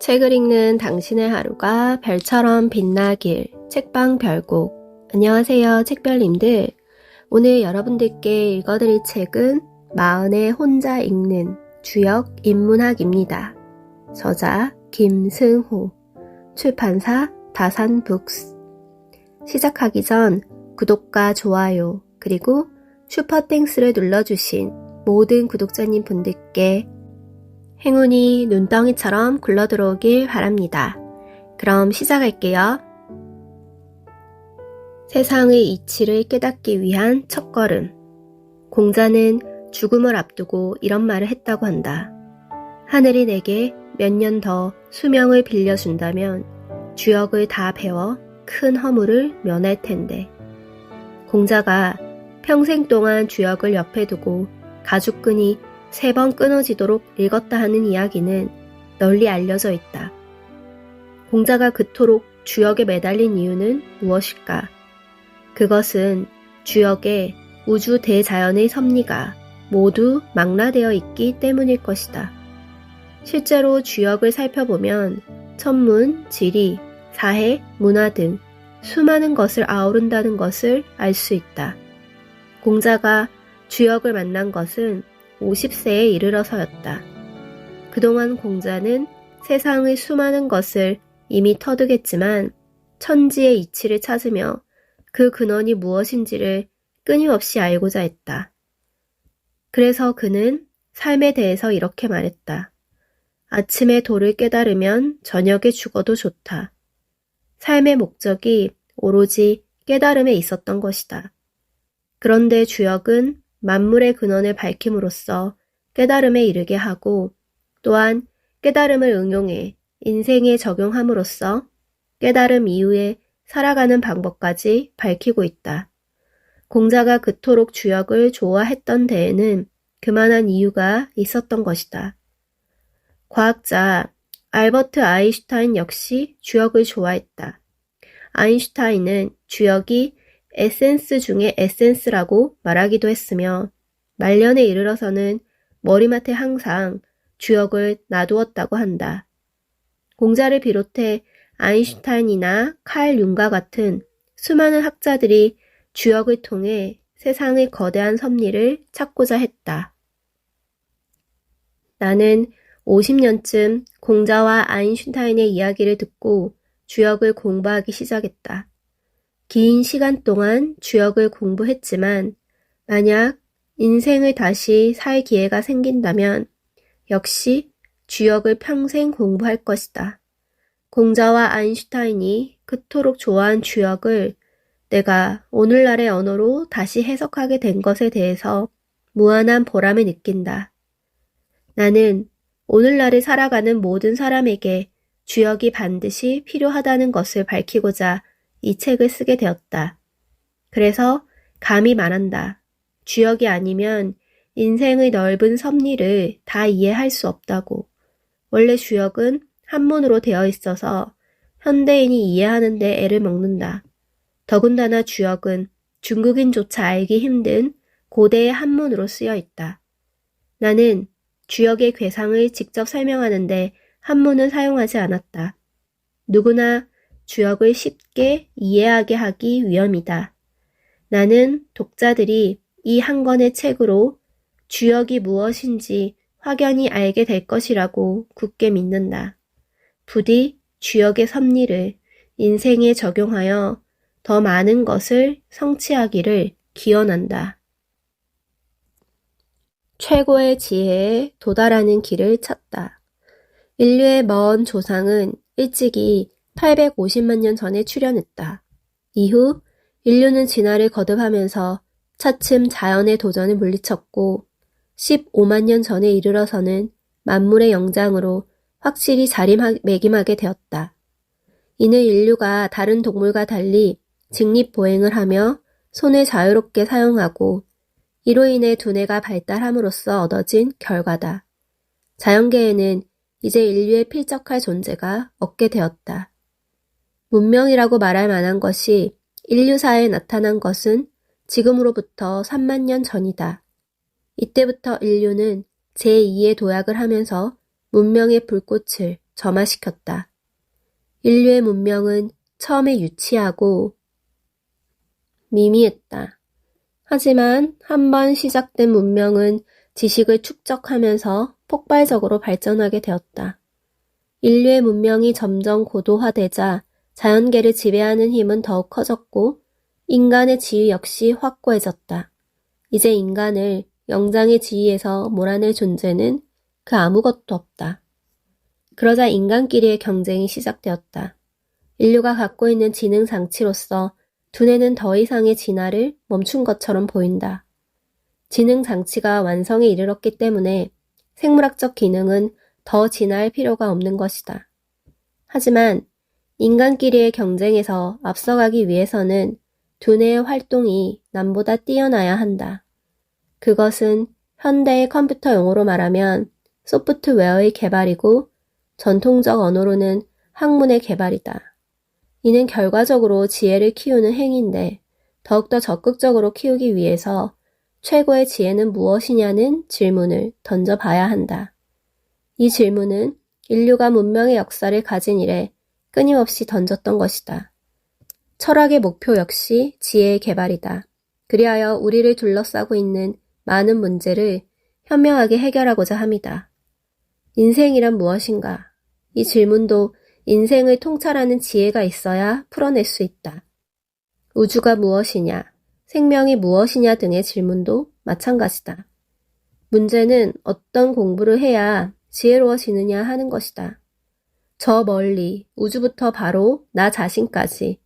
책을 읽는 당신의 하루가 별처럼 빛나길. 책방 별곡. 안녕하세요, 책별님들. 오늘 여러분들께 읽어드릴 책은 마흔에 혼자 읽는 주역 인문학입니다. 저자 김승호, 출판사 다산북스. 시작하기 전 구독과 좋아요 그리고 슈퍼땡스를 눌러주신 모든 구독자님 분들께 행운이 눈덩이처럼 굴러들어오길 바랍니다. 그럼 시작할게요. 세상의 이치를 깨닫기 위한 첫걸음. 공자는 죽음을 앞두고 이런 말을 했다고 한다. 하늘이 내게 몇 년 더 수명을 빌려준다면 주역을 다 배워 큰 허물을 면할 텐데. 공자가 평생 동안 주역을 옆에 두고 가죽끈이 3번 끊어지도록 읽었다 하는 이야기는 널리 알려져 있다. 공자가 그토록 주역에 매달린 이유는 무엇일까? 그것은 주역에 우주 대자연의 섭리가 모두 망라되어 있기 때문일 것이다. 실제로 주역을 살펴보면 천문, 지리, 사회, 문화 등 수많은 것을 아우른다는 것을 알 수 있다. 공자가 주역을 만난 것은 50세에 이르러서였다. 그동안 공자는 세상의 수많은 것을 이미 터득했지만 천지의 이치를 찾으며 그 근원이 무엇인지를 끊임없이 알고자 했다. 그래서 그는 삶에 대해서 이렇게 말했다. 아침에 도를 깨달으면 저녁에 죽어도 좋다. 삶의 목적이 오로지 깨달음에 있었던 것이다. 그런데 주역은 만물의 근원을 밝힘으로써 깨달음에 이르게 하고 또한 깨달음을 응용해 인생에 적용함으로써 깨달음 이후에 살아가는 방법까지 밝히고 있다. 공자가 그토록 주역을 좋아했던 데에는 그만한 이유가 있었던 것이다. 과학자 알버트 아인슈타인 역시 주역을 좋아했다. 아인슈타인은 주역이 에센스 중에 에센스라고 말하기도 했으며 말년에 이르러서는 머리맡에 항상 주역을 놔두었다고 한다. 공자를 비롯해 아인슈타인이나 칼 융과 같은 수많은 학자들이 주역을 통해 세상의 거대한 섭리를 찾고자 했다. 나는 50년쯤 공자와 아인슈타인의 이야기를 듣고 주역을 공부하기 시작했다. 긴 시간 동안 주역을 공부했지만 만약 인생을 다시 살 기회가 생긴다면 역시 주역을 평생 공부할 것이다. 공자와 아인슈타인이 그토록 좋아한 주역을 내가 오늘날의 언어로 다시 해석하게 된 것에 대해서 무한한 보람을 느낀다. 나는 오늘날을 살아가는 모든 사람에게 주역이 반드시 필요하다는 것을 밝히고자 이 책을 쓰게 되었다. 그래서 감히 말한다. 주역이 아니면 인생의 넓은 섭리를 다 이해할 수 없다고. 원래 주역은 한문으로 되어 있어서 현대인이 이해하는 데 애를 먹는다. 더군다나 주역은 중국인조차 알기 힘든 고대의 한문으로 쓰여 있다. 나는 주역의 괴상을 직접 설명하는데 한문은 사용하지 않았다. 누구나 주역을 쉽게 이해하게 하기 위함이다. 나는 독자들이 이 한 권의 책으로 주역이 무엇인지 확연히 알게 될 것이라고 굳게 믿는다. 부디 주역의 섭리를 인생에 적용하여 더 많은 것을 성취하기를 기원한다. 최고의 지혜에 도달하는 길을 찾다. 인류의 먼 조상은 일찍이 850만 년 전에 출현했다. 이후 인류는 진화를 거듭하면서 차츰 자연의 도전을 물리쳤고 15만 년 전에 이르러서는 만물의 영장으로 확실히 자리매김하게 되었다. 이는 인류가 다른 동물과 달리 직립보행을 하며 손을 자유롭게 사용하고 이로 인해 두뇌가 발달함으로써 얻어진 결과다. 자연계에는 이제 인류에 필적할 존재가 없게 되었다. 문명이라고 말할 만한 것이 인류사에 나타난 것은 지금으로부터 3만 년 전이다. 이때부터 인류는 제2의 도약을 하면서 문명의 불꽃을 점화시켰다. 인류의 문명은 처음에 유치하고 미미했다. 하지만 한번 시작된 문명은 지식을 축적하면서 폭발적으로 발전하게 되었다. 인류의 문명이 점점 고도화되자 자연계를 지배하는 힘은 더욱 커졌고 인간의 지위 역시 확고해졌다. 이제 인간을 영장의 지위에서 몰아낼 존재는 그 아무것도 없다. 그러자 인간끼리의 경쟁이 시작되었다. 인류가 갖고 있는 지능 장치로서 두뇌는 더 이상의 진화를 멈춘 것처럼 보인다. 지능 장치가 완성에 이르렀기 때문에 생물학적 기능은 더 진화할 필요가 없는 것이다. 하지만 인간끼리의 경쟁에서 앞서가기 위해서는 두뇌의 활동이 남보다 뛰어나야 한다. 그것은 현대의 컴퓨터 용어로 말하면 소프트웨어의 개발이고 전통적 언어로는 학문의 개발이다. 이는 결과적으로 지혜를 키우는 행위인데 더욱더 적극적으로 키우기 위해서 최고의 지혜는 무엇이냐는 질문을 던져봐야 한다. 이 질문은 인류가 문명의 역사를 가진 이래 끊임없이 던졌던 것이다. 철학의 목표 역시 지혜의 개발이다. 그리하여 우리를 둘러싸고 있는 많은 문제를 현명하게 해결하고자 합니다. 인생이란 무엇인가? 이 질문도 인생을 통찰하는 지혜가 있어야 풀어낼 수 있다. 우주가 무엇이냐, 생명이 무엇이냐 등의 질문도 마찬가지다. 문제는 어떤 공부를 해야 지혜로워지느냐 하는 것이다. 저 멀리 우주부터 바로 나 자신까지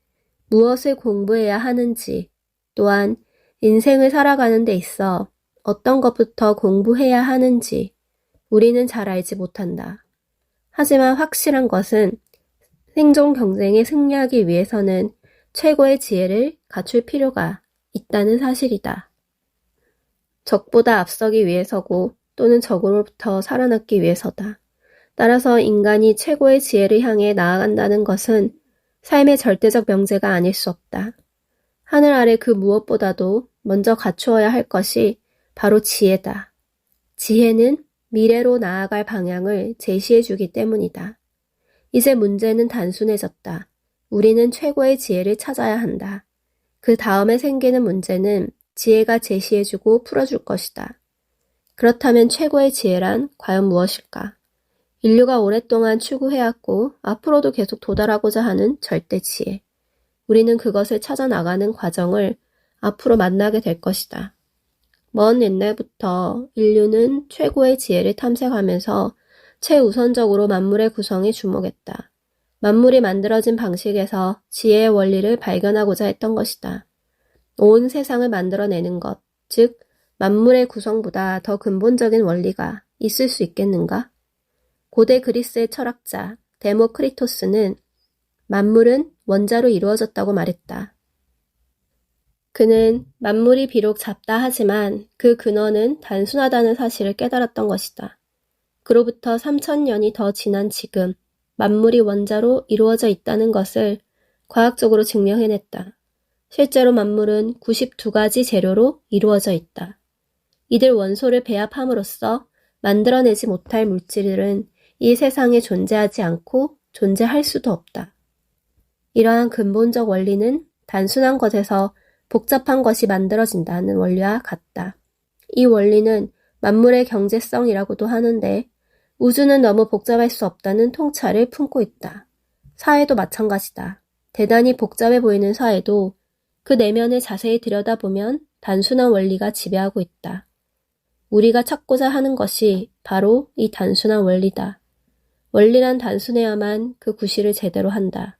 무엇을 공부해야 하는지, 또한 인생을 살아가는 데 있어 어떤 것부터 공부해야 하는지 우리는 잘 알지 못한다. 하지만 확실한 것은 생존 경쟁에 승리하기 위해서는 최고의 지혜를 갖출 필요가 있다는 사실이다. 적보다 앞서기 위해서고 또는 적으로부터 살아남기 위해서다. 따라서 인간이 최고의 지혜를 향해 나아간다는 것은 삶의 절대적 명제가 아닐 수 없다. 하늘 아래 그 무엇보다도 먼저 갖추어야 할 것이 바로 지혜다. 지혜는 미래로 나아갈 방향을 제시해주기 때문이다. 이제 문제는 단순해졌다. 우리는 최고의 지혜를 찾아야 한다. 그 다음에 생기는 문제는 지혜가 제시해주고 풀어줄 것이다. 그렇다면 최고의 지혜란 과연 무엇일까? 인류가 오랫동안 추구해왔고 앞으로도 계속 도달하고자 하는 절대 지혜. 우리는 그것을 찾아 나가는 과정을 앞으로 만나게 될 것이다. 먼 옛날부터 인류는 최고의 지혜를 탐색하면서 최우선적으로 만물의 구성에 주목했다. 만물이 만들어진 방식에서 지혜의 원리를 발견하고자 했던 것이다. 온 세상을 만들어내는 것, 즉 만물의 구성보다 더 근본적인 원리가 있을 수 있겠는가? 고대 그리스의 철학자 데모크리토스는 만물은 원자로 이루어졌다고 말했다. 그는 만물이 비록 잡다 하지만 그 근원은 단순하다는 사실을 깨달았던 것이다. 그로부터 3000년이 더 지난 지금 만물이 원자로 이루어져 있다는 것을 과학적으로 증명해냈다. 실제로 만물은 92가지 재료로 이루어져 있다. 이들 원소를 배합함으로써 만들어내지 못할 물질들은 이 세상에 존재하지 않고 존재할 수도 없다. 이러한 근본적 원리는 단순한 것에서 복잡한 것이 만들어진다는 원리와 같다. 이 원리는 만물의 경제성이라고도 하는데 우주는 너무 복잡할 수 없다는 통찰을 품고 있다. 사회도 마찬가지다. 대단히 복잡해 보이는 사회도 그 내면을 자세히 들여다보면 단순한 원리가 지배하고 있다. 우리가 찾고자 하는 것이 바로 이 단순한 원리다. 원리란 단순해야만 그 구실을 제대로 한다.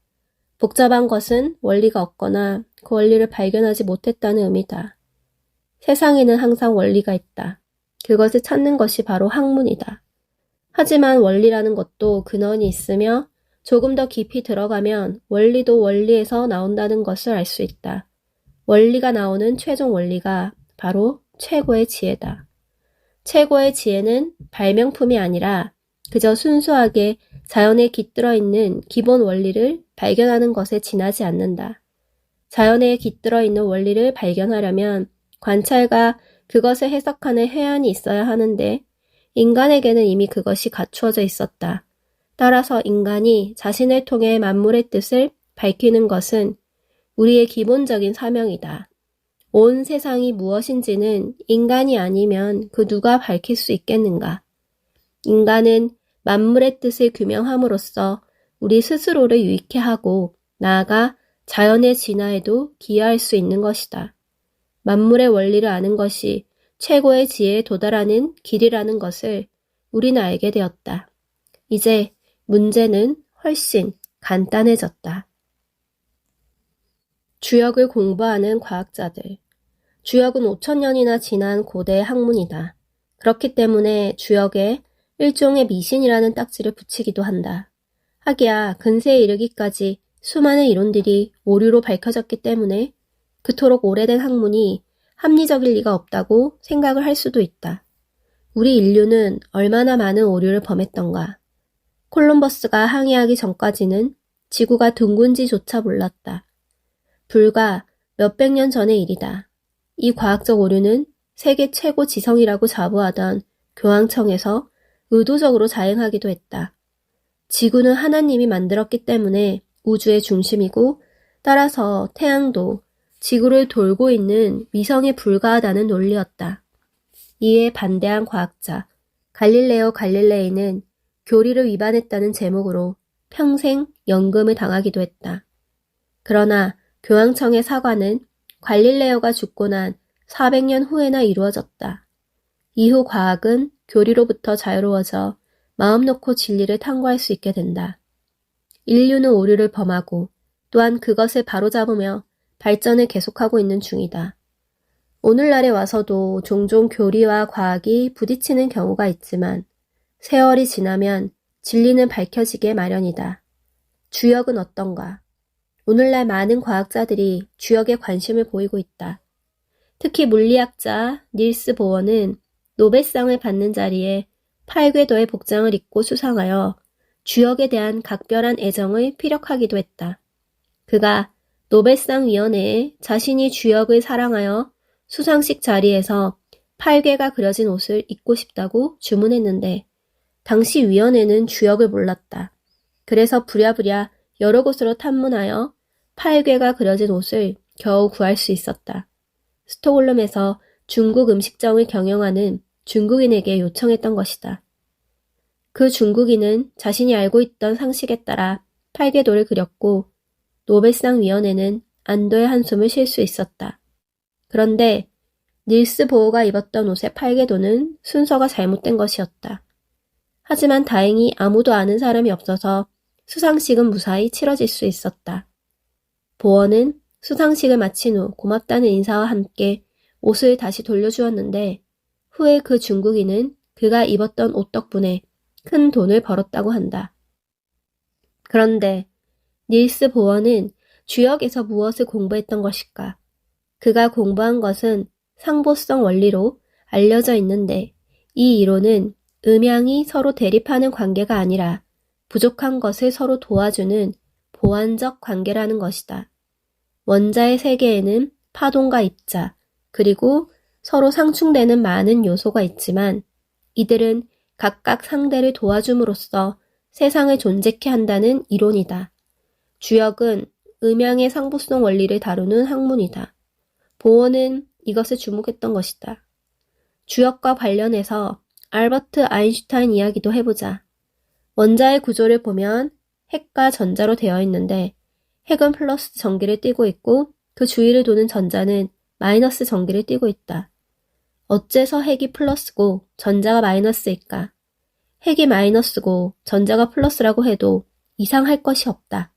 복잡한 것은 원리가 없거나 그 원리를 발견하지 못했다는 의미다. 세상에는 항상 원리가 있다. 그것을 찾는 것이 바로 학문이다. 하지만 원리라는 것도 근원이 있으며 조금 더 깊이 들어가면 원리도 원리에서 나온다는 것을 알 수 있다. 원리가 나오는 최종 원리가 바로 최고의 지혜다. 최고의 지혜는 발명품이 아니라 그저 순수하게 자연에 깃들어 있는 기본 원리를 발견하는 것에 지나지 않는다. 자연에 깃들어 있는 원리를 발견하려면 관찰과 그것을 해석하는 해안이 있어야 하는데 인간에게는 이미 그것이 갖추어져 있었다. 따라서 인간이 자신을 통해 만물의 뜻을 밝히는 것은 우리의 기본적인 사명이다. 온 세상이 무엇인지는 인간이 아니면 그 누가 밝힐 수 있겠는가? 인간은 만물의 뜻을 규명함으로써 우리 스스로를 유익해 하고 나아가 자연의 진화에도 기여할 수 있는 것이다. 만물의 원리를 아는 것이 최고의 지혜에 도달하는 길이라는 것을 우리는 알게 되었다. 이제 문제는 훨씬 간단해졌다. 주역을 공부하는 과학자들. 주역은 5,000년이나 지난 고대의 학문이다. 그렇기 때문에 주역에 일종의 미신이라는 딱지를 붙이기도 한다. 하기야 근세에 이르기까지 수많은 이론들이 오류로 밝혀졌기 때문에 그토록 오래된 학문이 합리적일 리가 없다고 생각을 할 수도 있다. 우리 인류는 얼마나 많은 오류를 범했던가. 콜럼버스가 항해하기 전까지는 지구가 둥근지조차 몰랐다. 불과 몇백 년 전의 일이다. 이 과학적 오류는 세계 최고 지성이라고 자부하던 교황청에서 의도적으로 자행하기도 했다. 지구는 하나님이 만들었기 때문에 우주의 중심이고 따라서 태양도 지구를 돌고 있는 위성에 불과하다는 논리였다. 이에 반대한 과학자 갈릴레오 갈릴레이는 교리를 위반했다는 제목으로 평생 연금을 당하기도 했다. 그러나 교황청의 사과는 갈릴레오가 죽고 난 400년 후에나 이루어졌다. 이후 과학은 교리로부터 자유로워져 마음 놓고 진리를 탐구할 수 있게 된다. 인류는 오류를 범하고 또한 그것을 바로잡으며 발전을 계속하고 있는 중이다. 오늘날에 와서도 종종 교리와 과학이 부딪히는 경우가 있지만 세월이 지나면 진리는 밝혀지게 마련이다. 주역은 어떤가? 오늘날 많은 과학자들이 주역에 관심을 보이고 있다. 특히 물리학자 닐스 보어는 노벨상을 받는 자리에 8궤도의 복장을 입고 수상하여 주역에 대한 각별한 애정을 피력하기도 했다. 그가 노벨상 위원회에 자신이 주역을 사랑하여 수상식 자리에서 8궤가 그려진 옷을 입고 싶다고 주문했는데 당시 위원회는 주역을 몰랐다. 그래서 부랴부랴 여러 곳으로 탐문하여 8궤가 그려진 옷을 겨우 구할 수 있었다. 스톡홀름에서 중국 음식점을 경영하는 중국인에게 요청했던 것이다. 그 중국인은 자신이 알고 있던 상식에 따라 8궤도를 그렸고 노벨상 위원회는 안도의 한숨을 쉴 수 있었다. 그런데 닐스 보어가 입었던 옷의 8궤도는 순서가 잘못된 것이었다. 하지만 다행히 아무도 아는 사람이 없어서 수상식은 무사히 치러질 수 있었다. 보어는 수상식을 마친 후 고맙다는 인사와 함께 옷을 다시 돌려주었는데 후에 그 중국인은 그가 입었던 옷 덕분에 큰 돈을 벌었다고 한다. 그런데 닐스 보어는 주역에서 무엇을 공부했던 것일까? 그가 공부한 것은 상보성 원리로 알려져 있는데 이 이론은 음양이 서로 대립하는 관계가 아니라 부족한 것을 서로 도와주는 보완적 관계라는 것이다. 원자의 세계에는 파동과 입자, 그리고 서로 상충되는 많은 요소가 있지만 이들은 각각 상대를 도와줌으로써 세상을 존재케 한다는 이론이다. 주역은 음양의 상보성 원리를 다루는 학문이다. 보어는 이것을 주목했던 것이다. 주역과 관련해서 알버트 아인슈타인 이야기도 해보자. 원자의 구조를 보면 핵과 전자로 되어 있는데 핵은 플러스 전기를 띠고 있고 그 주위를 도는 전자는 마이너스 전기를 띠고 있다. 어째서 핵이 플러스고 전자가 마이너스일까? 핵이 마이너스고 전자가 플러스라고 해도 이상할 것이 없다.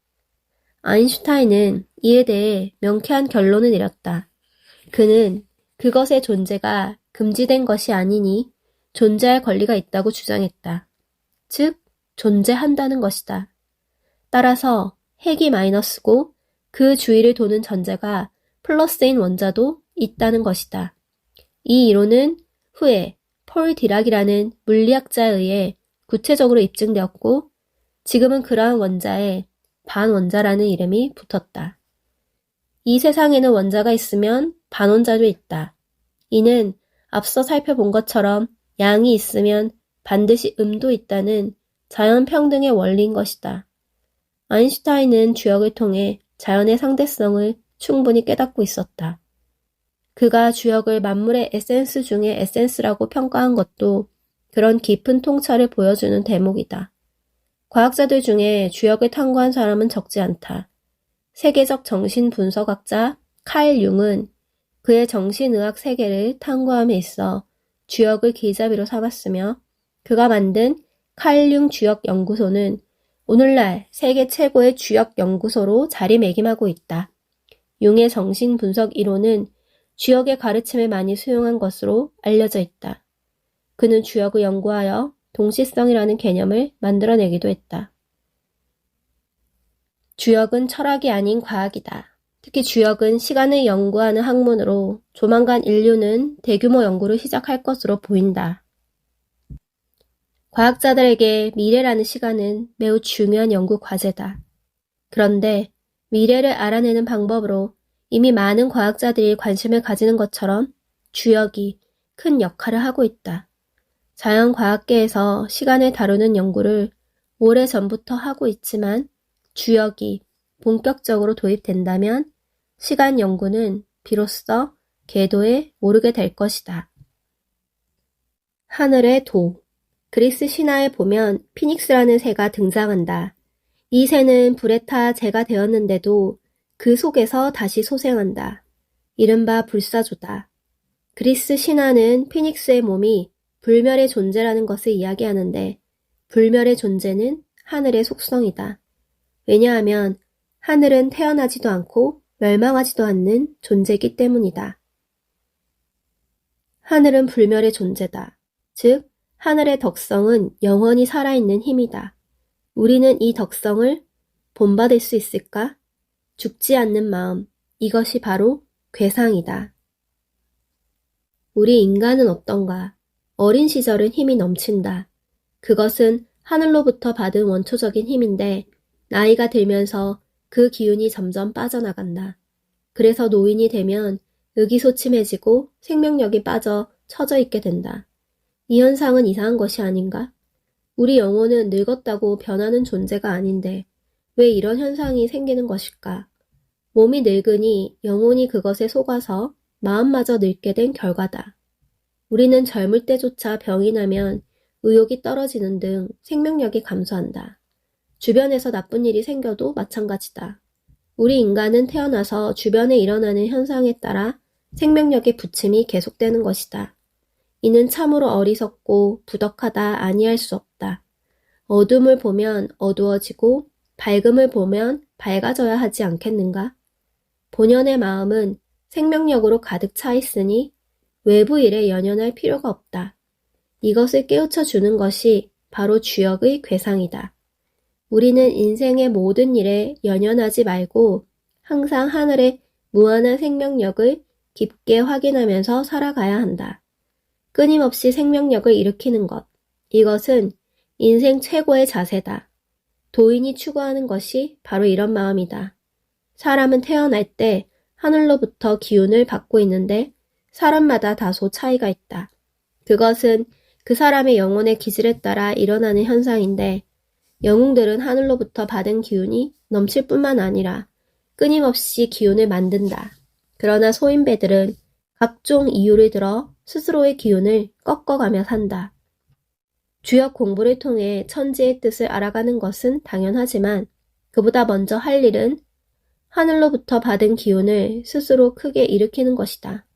아인슈타인은 이에 대해 명쾌한 결론을 내렸다. 그는 그것의 존재가 금지된 것이 아니니 존재할 권리가 있다고 주장했다. 즉, 존재한다는 것이다. 따라서 핵이 마이너스고 그 주위를 도는 전자가 플러스인 원자도 있다는 것이다. 이 이론은 후에 폴 디락이라는 물리학자에 의해 구체적으로 입증되었고 지금은 그러한 원자에 반원자라는 이름이 붙었다. 이 세상에는 원자가 있으면 반원자도 있다. 이는 앞서 살펴본 것처럼 양이 있으면 반드시 음도 있다는 자연 평등의 원리인 것이다. 아인슈타인은 주역을 통해 자연의 상대성을 충분히 깨닫고 있었다. 그가 주역을 만물의 에센스 중의 에센스라고 평가한 것도 그런 깊은 통찰을 보여주는 대목이다. 과학자들 중에 주역을 탐구한 사람은 적지 않다. 세계적 정신분석학자 칼 융은 그의 정신의학 세계를 탐구함에 있어 주역을 길잡이로 삼았으며 그가 만든 칼 융 주역 연구소는 오늘날 세계 최고의 주역 연구소로 자리매김하고 있다. 융의 정신분석 이론은 주역의 가르침을 많이 수용한 것으로 알려져 있다. 그는 주역을 연구하여 동시성이라는 개념을 만들어내기도 했다. 주역은 철학이 아닌 과학이다. 특히 주역은 시간을 연구하는 학문으로 조만간 인류는 대규모 연구를 시작할 것으로 보인다. 과학자들에게 미래라는 시간은 매우 중요한 연구 과제다. 그런데 미래를 알아내는 방법으로 이미 많은 과학자들이 관심을 가지는 것처럼 주역이 큰 역할을 하고 있다. 자연과학계에서 시간을 다루는 연구를 오래전부터 하고 있지만 주역이 본격적으로 도입된다면 시간 연구는 비로소 궤도에 오르게 될 것이다. 하늘의 도. 그리스 신화에 보면 피닉스라는 새가 등장한다. 이 새는 불에 타 재가 되었는데도 그 속에서 다시 소생한다. 이른바 불사조다. 그리스 신화는 피닉스의 몸이 불멸의 존재라는 것을 이야기하는데 불멸의 존재는 하늘의 속성이다. 왜냐하면 하늘은 태어나지도 않고 멸망하지도 않는 존재이기 때문이다. 하늘은 불멸의 존재다. 즉, 하늘의 덕성은 영원히 살아있는 힘이다. 우리는 이 덕성을 본받을 수 있을까? 죽지 않는 마음, 이것이 바로 괴상이다. 우리 인간은 어떤가? 어린 시절은 힘이 넘친다. 그것은 하늘로부터 받은 원초적인 힘인데 나이가 들면서 그 기운이 점점 빠져나간다. 그래서 노인이 되면 의기소침해지고 생명력이 빠져 처져 있게 된다. 이 현상은 이상한 것이 아닌가? 우리 영혼은 늙었다고 변하는 존재가 아닌데 왜 이런 현상이 생기는 것일까? 몸이 늙으니 영혼이 그것에 속아서 마음마저 늙게 된 결과다. 우리는 젊을 때조차 병이 나면 의욕이 떨어지는 등 생명력이 감소한다. 주변에서 나쁜 일이 생겨도 마찬가지다. 우리 인간은 태어나서 주변에 일어나는 현상에 따라 생명력의 부침이 계속되는 것이다. 이는 참으로 어리석고 부덕하다 아니할 수 없다. 어둠을 보면 어두워지고 밝음을 보면 밝아져야 하지 않겠는가? 본연의 마음은 생명력으로 가득 차 있으니 외부 일에 연연할 필요가 없다. 이것을 깨우쳐 주는 것이 바로 주역의 괴상이다. 우리는 인생의 모든 일에 연연하지 말고 항상 하늘의 무한한 생명력을 깊게 확인하면서 살아가야 한다. 끊임없이 생명력을 일으키는 것. 이것은 인생 최고의 자세다. 도인이 추구하는 것이 바로 이런 마음이다. 사람은 태어날 때 하늘로부터 기운을 받고 있는데 사람마다 다소 차이가 있다. 그것은 그 사람의 영혼의 기질에 따라 일어나는 현상인데 영웅들은 하늘로부터 받은 기운이 넘칠 뿐만 아니라 끊임없이 기운을 만든다. 그러나 소인배들은 각종 이유를 들어 스스로의 기운을 꺾어가며 산다. 주역 공부를 통해 천지의 뜻을 알아가는 것은 당연하지만 그보다 먼저 할 일은 하늘로부터 받은 기운을 스스로 크게 일으키는 것이다.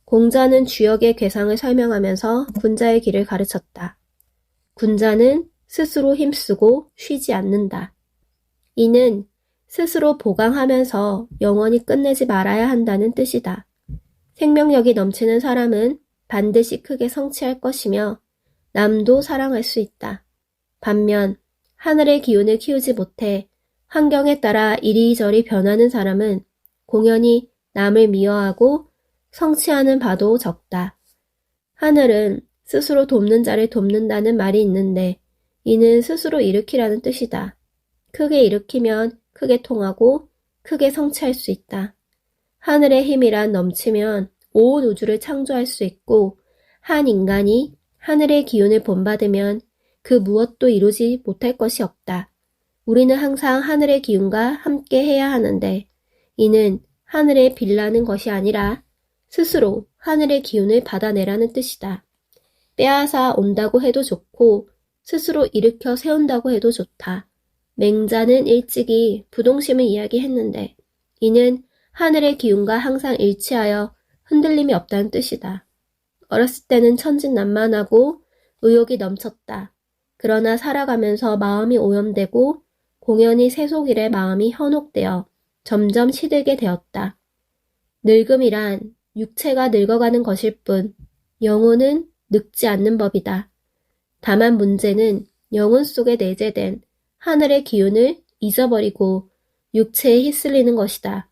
공자는 주역의 괴상을 설명하면서 군자의 길을 가르쳤다. 군자는 스스로 힘쓰고 쉬지 않는다. 이는 스스로 보강하면서 영원히 끝내지 말아야 한다는 뜻이다. 생명력이 넘치는 사람은 반드시 크게 성취할 것이며 남도 사랑할 수 있다. 반면 하늘의 기운을 키우지 못해 환경에 따라 이리저리 변하는 사람은 공연히 남을 미워하고 성취하는 바도 적다. 하늘은 스스로 돕는 자를 돕는다는 말이 있는데 이는 스스로 일으키라는 뜻이다. 크게 일으키면 크게 통하고 크게 성취할 수 있다. 하늘의 힘이란 넘치면 온 우주를 창조할 수 있고 한 인간이 하늘의 기운을 본받으면 그 무엇도 이루지 못할 것이 없다. 우리는 항상 하늘의 기운과 함께 해야 하는데 이는 하늘에 빌라는 것이 아니라 스스로 하늘의 기운을 받아내라는 뜻이다. 빼앗아 온다고 해도 좋고 스스로 일으켜 세운다고 해도 좋다. 맹자는 일찍이 부동심을 이야기했는데 이는 하늘의 기운과 항상 일치하여 흔들림이 없다는 뜻이다. 어렸을 때는 천진난만하고 의욕이 넘쳤다. 그러나 살아가면서 마음이 오염되고 공연히 세속일에 마음이 현혹되어 점점 시들게 되었다. 늙음이란 육체가 늙어가는 것일 뿐 영혼은 늙지 않는 법이다. 다만 문제는 영혼 속에 내재된 하늘의 기운을 잊어버리고 육체에 휩쓸리는 것이다.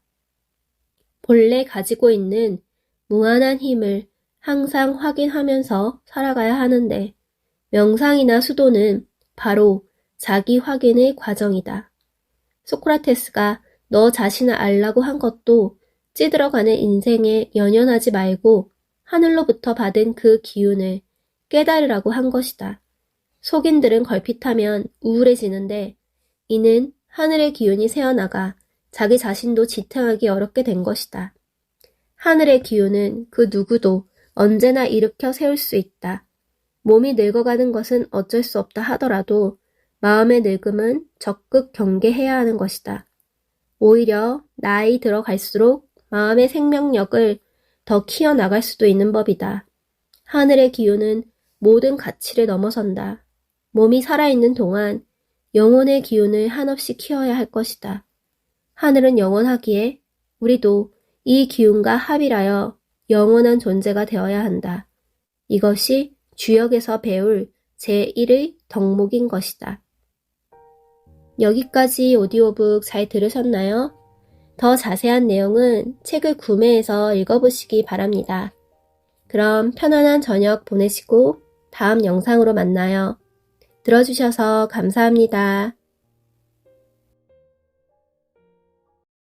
본래 가지고 있는 무한한 힘을 항상 확인하면서 살아가야 하는데 명상이나 수도는 바로 자기 확인의 과정이다. 소크라테스가 너 자신을 알라고 한 것도 찌들어가는 인생에 연연하지 말고 하늘로부터 받은 그 기운을 깨달으라고 한 것이다. 속인들은 걸핏하면 우울해지는데 이는 하늘의 기운이 새어나가 자기 자신도 지탱하기 어렵게 된 것이다. 하늘의 기운은 그 누구도 언제나 일으켜 세울 수 있다. 몸이 늙어가는 것은 어쩔 수 없다 하더라도 마음의 늙음은 적극 경계해야 하는 것이다. 오히려 나이 들어갈수록 마음의 생명력을 더 키워나갈 수도 있는 법이다. 하늘의 기운은 모든 가치를 넘어선다. 몸이 살아있는 동안 영혼의 기운을 한없이 키워야 할 것이다. 하늘은 영원하기에 우리도 이 기운과 합일하여 영원한 존재가 되어야 한다. 이것이 주역에서 배울 제1의 덕목인 것이다. 여기까지 오디오북 잘 들으셨나요? 더 자세한 내용은 책을 구매해서 읽어보시기 바랍니다. 그럼 편안한 저녁 보내시고 다음 영상으로 만나요. 들어주셔서 감사합니다.